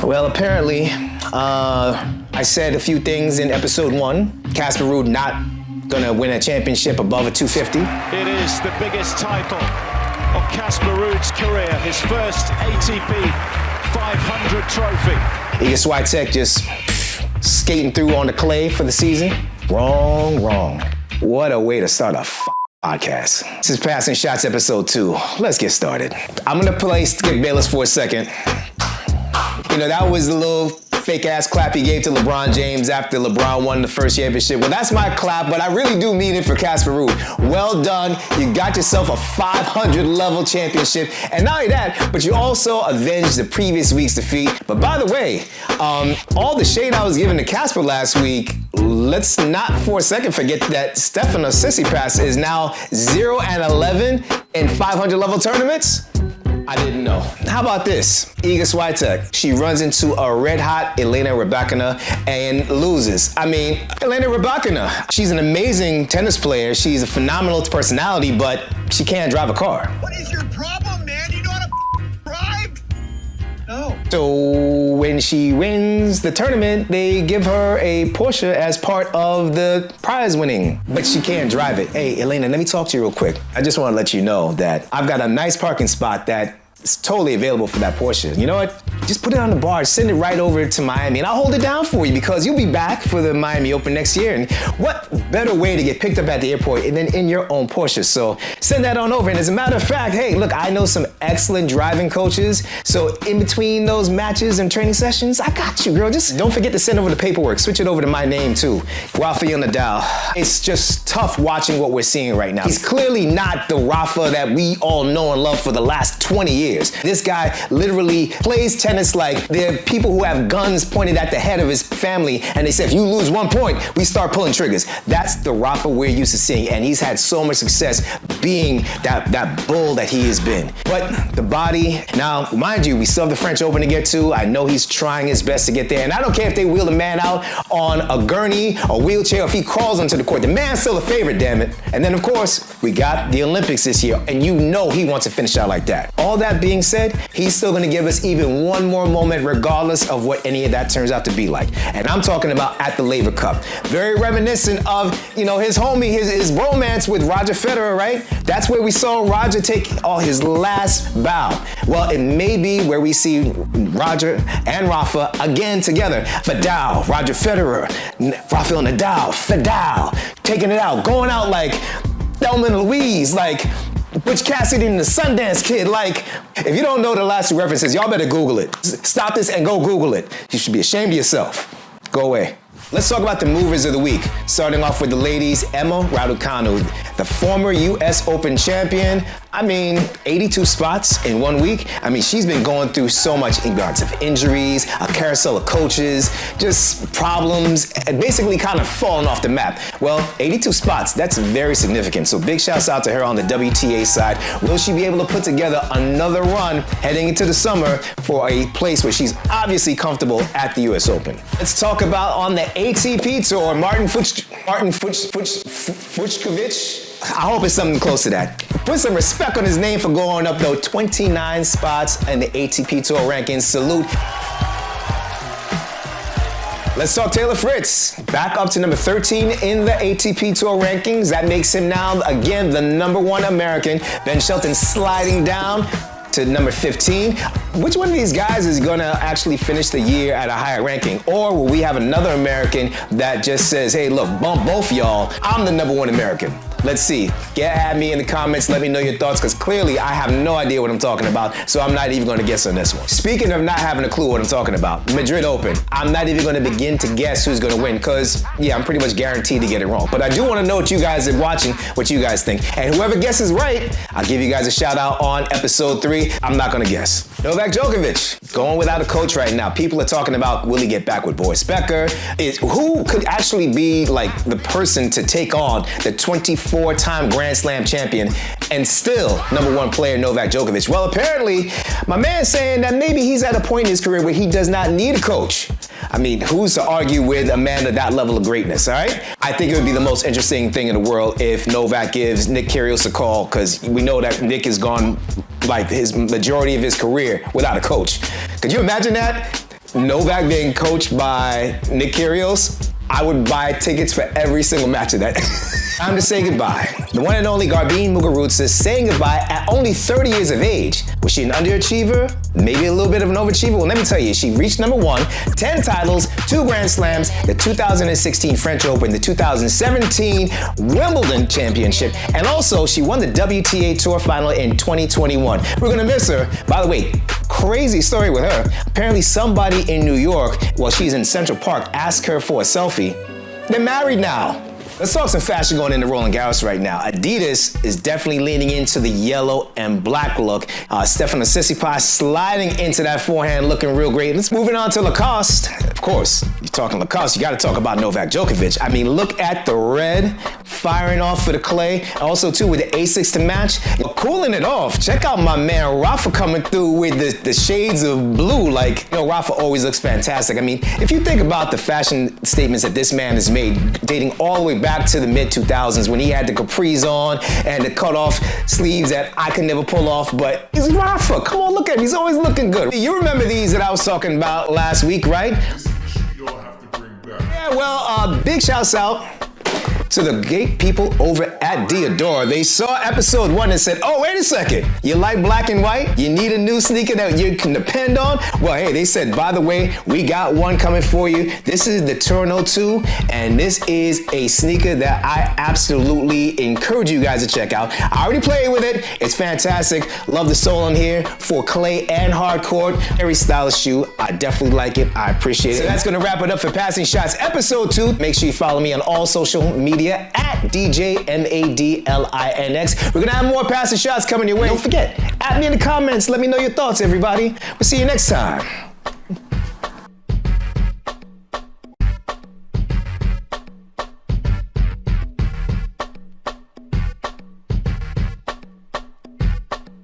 Well, apparently, I said a few things in episode 1. Casper Ruud not gonna win a championship above a 250. It is the biggest title of Casper Ruud's career, his first ATP 500 trophy. Swiatek just skating through on the clay for the season. Wrong. What a way to start a podcast. This is Passing Shots episode 2. Let's get started. I'm gonna play Skip Bayless for a second. You know, that was the little fake-ass clap he gave to LeBron James after LeBron won the first championship. Well, that's my clap, but I really do mean it for Casper Ruud. Well done. You got yourself a 500-level championship. And not only that, but you also avenged the previous week's defeat. But by the way, all the shade I was giving to Casper last week, let's not for a second forget that Stefanos Tsitsipas is now 0-11 in 500-level tournaments. I didn't know. How about this? Swiatek. She runs into a red-hot Elena Rybakina and loses. I mean, Elena Rybakina, she's an amazing tennis player. She's a phenomenal personality, but she can't drive a car. What is your problem, man? You know how to drive? No. So when she wins the tournament, they give her a Porsche as part of the prize winning, but she can't drive it. Hey, Elena, let me talk to you real quick. I just want to let you know that I've got a nice parking spot that is totally available for that Porsche. You know what? Just put it on the bar, send it right over to Miami, and I'll hold it down for you because you'll be back for the Miami Open next year. And what better way to get picked up at the airport than in your own Porsche? So send that on over. And as a matter of fact, hey, look, I know some excellent driving coaches. So in between those matches and training sessions, I got you, girl. Just don't forget to send over the paperwork. Switch it over to my name too, Rafael Nadal. It's just tough watching what we're seeing right now. He's clearly not the Rafa that we all know and love for the last 20 years. This guy literally plays tennis like there are people who have guns pointed at the head of his family, and they say, if you lose 1 point, we start pulling triggers. That's the Rafa we're used to seeing, and he's had so much success being that bull that he has been. But the body, now, mind you, we still have the French Open to get to. I know he's trying his best to get there, and I don't care if they wheel the man out on a gurney, a wheelchair, or if he crawls onto the court. The man's still a favorite, damn it. And then, of course, we got the Olympics this year, and you know he wants to finish out like that. All that being said, he's still going to give us even one more moment regardless of what any of that turns out to be like. And I'm talking about at the Laver Cup. Very reminiscent of, you know, his homie, his romance with Roger Federer, right? That's where we saw Roger take his last bow. Well, it may be where we see Roger and Rafa again together. Fedal, Roger Federer, Rafael Nadal, Fedal, taking it out, going out like Thelma and Louise, like Butch Cassidy and the Sundance Kid. Like, if you don't know the last two references, y'all better Google it. Stop this and go Google it. You should be ashamed of yourself. Go away. Let's talk about the movers of the week. Starting off with the ladies, Emma Raducanu, the former US Open champion. I mean, 82 spots in 1 week. I mean, she's been going through so much in regards of injuries, a carousel of coaches, just problems, and basically kind of falling off the map. Well, 82 spots, that's very significant. So big shouts out to her on the WTA side. Will she be able to put together another run heading into the summer for a place where she's obviously comfortable at the US Open? Let's talk about on the ATP Tour, Martin Fucsovics. I hope it's something close to that. Put some respect on his name for going up, though. 29 spots in the ATP Tour rankings. Salute. Let's talk Taylor Fritz. Back up to number 13 in the ATP Tour rankings. That makes him now, again, the number 1 American. Ben Shelton sliding down to number 15. Which one of these guys is gonna actually finish the year at a higher ranking? Or will we have another American that just says, hey, look, bump both y'all. I'm the number 1 American. Let's see. Get at me in the comments. Let me know your thoughts, because clearly I have no idea what I'm talking about, so I'm not even going to guess on this one. Speaking of not having a clue what I'm talking about, Madrid Open. I'm not even going to begin to guess who's going to win, because, yeah, I'm pretty much guaranteed to get it wrong. But I do want to know what you guys are watching, what you guys think. And whoever guesses right, I'll give you guys a shout out on episode 3. I'm not going to guess. Novak Djokovic, going without a coach right now. People are talking about, will he get back with Boris Becker? Who could actually be like the person to take on the 24-time Grand Slam champion and still number 1 player Novak Djokovic? Well, apparently, my man's saying that maybe he's at a point in his career where he does not need a coach. I mean, who's to argue with a man of that level of greatness, all right? I think it would be the most interesting thing in the world if Novak gives Nick Kyrgios a call, because we know that Nick has gone like his majority of his career without a coach. Could you imagine that? Novak being coached by Nick Kyrgios, I would buy tickets for every single match of that. Time to say goodbye. The one and only Garbine Murguruza is saying goodbye at only 30 years of age. Was she an underachiever? Maybe a little bit of an overachiever? Well, let me tell you, she reached number 1, 10 titles, 2 Grand Slams, the 2016 French Open, the 2017 Wimbledon Championship, and also she won the WTA Tour Final in 2021. We're gonna miss her. By the way, crazy story with her. Apparently somebody in New York, while she's in Central Park, asked her for a selfie. They're married now. Let's talk some fashion going into Roland Garros right now. Adidas is definitely leaning into the yellow and black look. Stefanos Tsitsipas sliding into that forehand, looking real great. Let's move on to Lacoste. Of course, you're talking Lacoste, you got to talk about Novak Djokovic. I mean, look at the red firing off for the clay. Also, too, with the Asics to match. Cooling it off. Check out my man Rafa coming through with the shades of blue. Like, you know, Rafa always looks fantastic. I mean, if you think about the fashion statements that this man has made, dating all the way back to the mid-2000s when he had the capris on and the cut-off sleeves that I could never pull off, but he's Rafa. Come on, look at him. He's always looking good. You remember these that I was talking about last week, right? You don't have to bring back. Yeah, well, big shouts out to the gate people over at Diodora. They saw episode 1 and said, oh, wait a second. You like black and white? You need a new sneaker that you can depend on? Well, hey, they said, by the way, we got one coming for you. This is the Turno 2, and this is a sneaker that I absolutely encourage you guys to check out. I already played with it. It's fantastic. Love the sole on here for clay and hard court. Very stylish shoe. I definitely like it. I appreciate it. So that's going to wrap it up for Passing Shots episode 2. Make sure you follow me on all social media at DJMADLINX. We're gonna have more Passing Shots coming your way. Don't forget, add me in the comments. Let me know your thoughts, everybody. We'll see you next time.